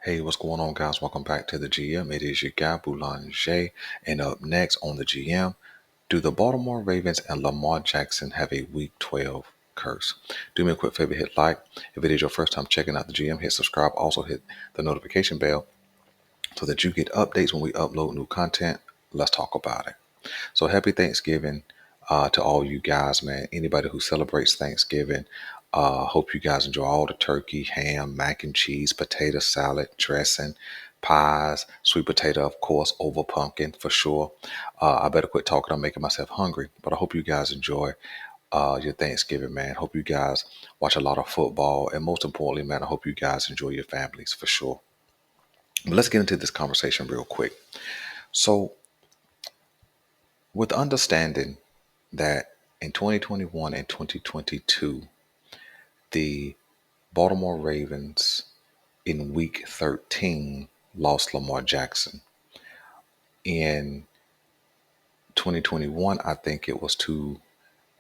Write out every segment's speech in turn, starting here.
Hey, what's going on, guys? Welcome back to the GM. It is your guy, Boulanger. And up next on the GM, do the Baltimore Ravens and Lamar Jackson have a Week 12 curse? Do me a quick favor, hit like. If it is your first time checking out the GM, hit subscribe. Also hit the notification bell so that you get updates when we upload new content. Let's talk about it. So happy Thanksgiving to all you guys, man. Anybody who celebrates Thanksgiving, hope you guys enjoy all the turkey, ham, mac and cheese, potato salad, dressing, pies, sweet potato, of course, over pumpkin for sure. I better quit talking. I'm making myself hungry, but I hope you guys enjoy your Thanksgiving, man. Hope you guys watch a lot of football, and most importantly, man, I hope you guys enjoy your families for sure. But let's get into this conversation real quick. So, with understanding that in 2021 and 2022, the Baltimore Ravens in week 13 lost Lamar Jackson. In 2021, I think it was to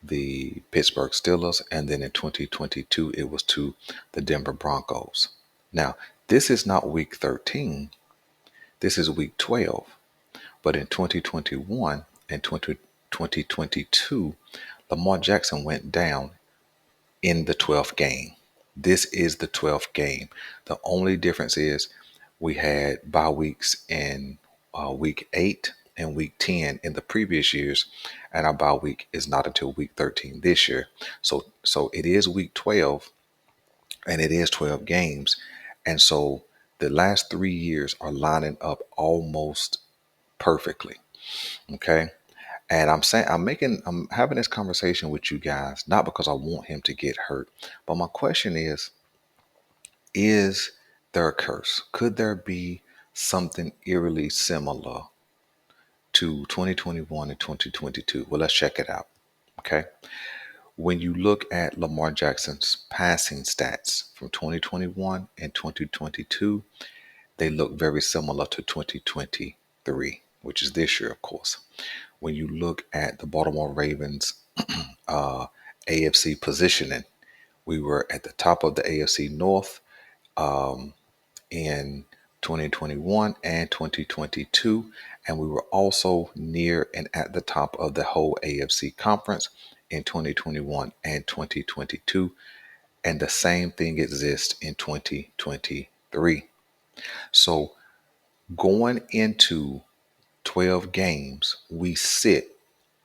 the Pittsburgh Steelers, and then in 2022, it was to the Denver Broncos. Now, this is not week 13, this is week 12. But in 2021 and 2022, Lamar Jackson went down in the 12th game. This is the 12th game. The only difference is we had bye weeks in week 8 and week 10 in the previous years, and our bye week is not until week 13 this year. So it is week 12 and it is 12 games. And so the last 3 years are lining up almost perfectly. Okay. And I'm having this conversation with you guys, not because I want him to get hurt, but my question is there a curse? Could there be something eerily similar to 2021 and 2022? Well, let's check it out. Okay. When you look at Lamar Jackson's passing stats from 2021 and 2022, they look very similar to 2023, which is this year, of course. When you look at the Baltimore Ravens uh, AFC positioning, we were at the top of the AFC North um, in 2021 and 2022, and we were also near and at the top of the whole AFC conference in 2021 and 2022, and the same thing exists in 2023. So going into 12 games, we sit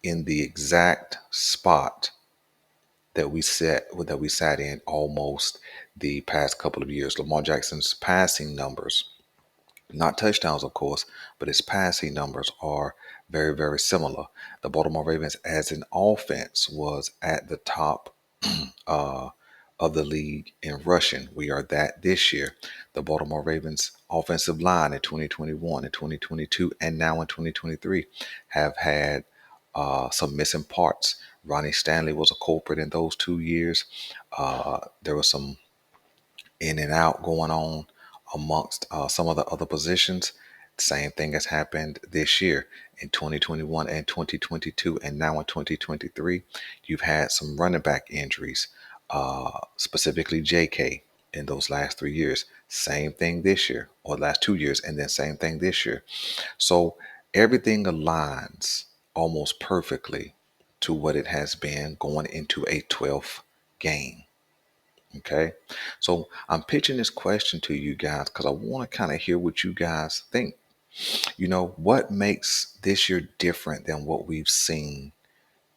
in the exact spot that we sat in almost the past couple of years. Lamar Jackson's passing numbers, not touchdowns, of course, but his passing numbers are very, very similar. The Baltimore Ravens, as an offense, was at the top uh, of the league in rushing. We are that this year. The Baltimore Ravens offensive line in 2021 and 2022 and now in 2023 have had some missing parts. Ronnie Stanley was a culprit in those 2 years. There was some in and out going on amongst some of the other positions. Same thing has happened this year in 2021 and 2022, and now in 2023. You've had some running back injuries, specifically JK, in those last 3 years. Same thing this year, or last 2 years, and then same thing this year. So everything aligns almost perfectly to what it has been going into a 12th game. Okay. So I'm pitching this question to you guys because I want to kind of hear what you guys think. What makes this year different than what we've seen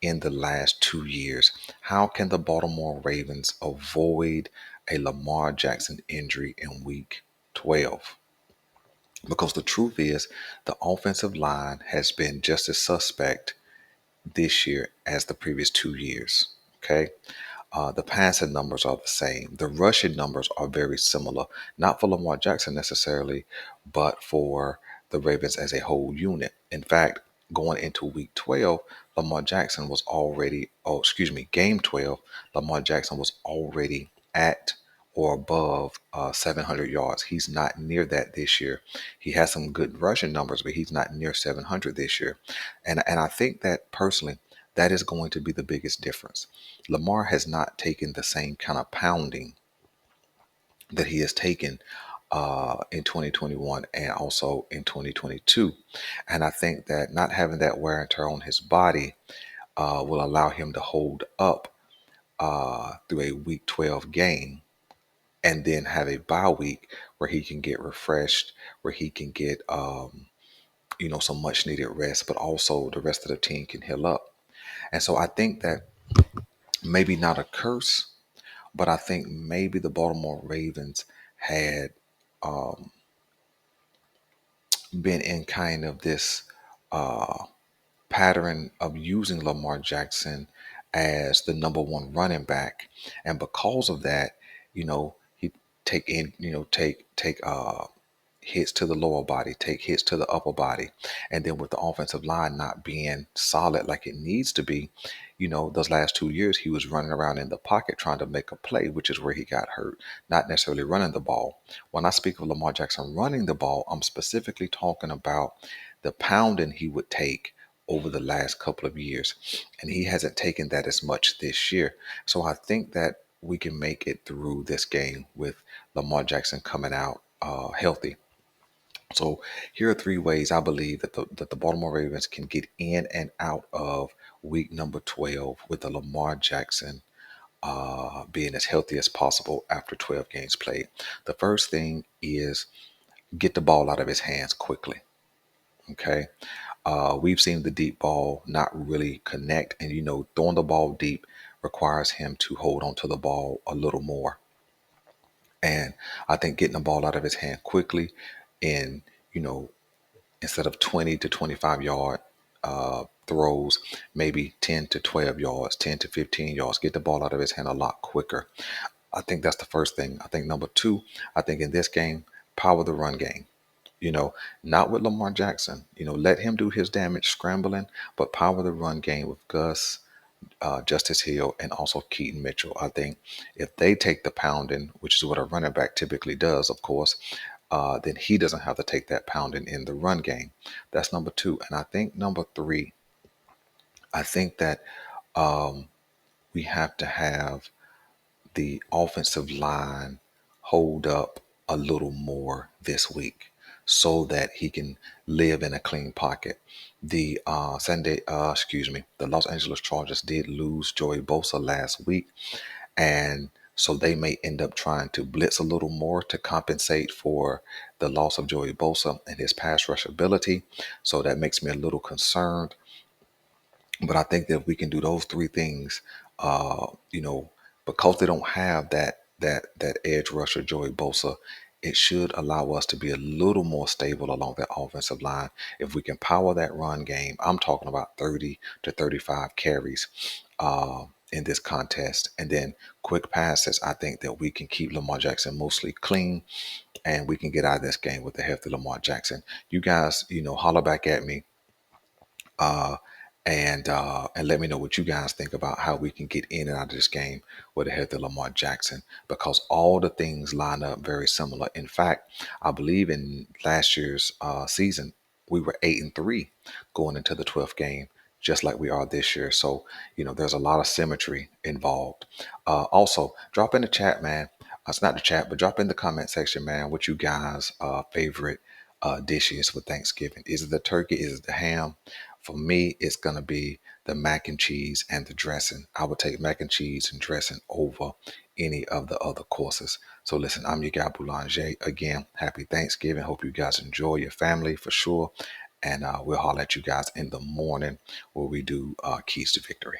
in the last 2 years? How can the Baltimore Ravens avoid a Lamar Jackson injury in week 12? Because the truth is, the offensive line has been just as suspect this year as the previous 2 years. Okay. The passing numbers are the same. The rushing numbers are very similar, not for Lamar Jackson necessarily, but for the Ravens as a whole unit. In fact, going into week 12, Lamar Jackson was already, game 12, Lamar Jackson was already at or above 700 yards. He's not near that this year. He has some good rushing numbers, but he's not near 700 this year. And I think that personally, that is going to be the biggest difference. Lamar has not taken the same kind of pounding that he has taken in 2021 and also in 2022. And I think that not having that wear and tear on his body will allow him to hold up through a week 12 game and then have a bye week where he can get refreshed, where he can get, some much needed rest, but also the rest of the team can heal up. And so I think that maybe not a curse, but I think maybe the Baltimore Ravens had been in kind of this pattern of using Lamar Jackson as the number one running back, and because of that, he take hits to the lower body, take hits to the upper body, and then with the offensive line not being solid like it needs to be, those last 2 years he was running around in the pocket trying to make a play, which is where he got hurt, not necessarily running the ball. When I speak of Lamar Jackson running the ball, I'm specifically talking about the pounding he would take over the last couple of years. And he hasn't taken that as much this year. So I think that we can make it through this game with Lamar Jackson coming out healthy. So here are three ways I believe that the Baltimore Ravens can get in and out of week number 12 with the Lamar Jackson being as healthy as possible after 12 games played. The first thing is get the ball out of his hands quickly. Okay. We've seen the deep ball not really connect, and throwing the ball deep requires him to hold on to the ball a little more. And I think getting the ball out of his hand quickly, in you know instead of 20 to 25 yard throws, maybe 10 to 12 yards, 10 to 15 yards, get the ball out of his hand a lot quicker. I think that's the first thing. I think number two, I think in this game, power the run game. You know, not with Lamar Jackson. Let him do his damage scrambling, but power the run game with Gus, Justice Hill, and also Keaton Mitchell. I think if they take the pounding, which is what a running back typically does, of course, then he doesn't have to take that pounding in the run game. That's number two. And I think number three, I think that we have to have the offensive line hold up a little more this week so that he can live in a clean pocket. The Los Angeles Chargers did lose Joey Bosa last week, and so they may end up trying to blitz a little more to compensate for the loss of Joey Bosa and his pass rush ability. So that makes me a little concerned. But I think that if we can do those three things, uh, you know, because they don't have that edge rusher Joey Bosa, it should allow us to be a little more stable along that offensive line. If we can power that run game, I'm talking about 30 to 35 carries in this contest, and then quick passes. I think that we can keep Lamar Jackson mostly clean, and we can get out of this game with a healthy Lamar Jackson. You guys, holler back at me uh, and let me know what you guys think about how we can get in and out of this game with a healthy Lamar Jackson, because all the things line up very similar. In fact, I believe in last year's season we were 8-3 going into the 12th game, just like we are this year. So there's a lot of symmetry involved. Also, drop in the chat, man. It's not the chat, but drop in the comment section, man. What you guys' favorite dishes for Thanksgiving? Is it the turkey? Is it the ham? For me, it's going to be the mac and cheese and the dressing. I would take mac and cheese and dressing over any of the other courses. So listen, I'm your guy Boulanger. Again, happy Thanksgiving. Hope you guys enjoy your family for sure. And we'll holler at you guys in the morning where we do Keys to Victory.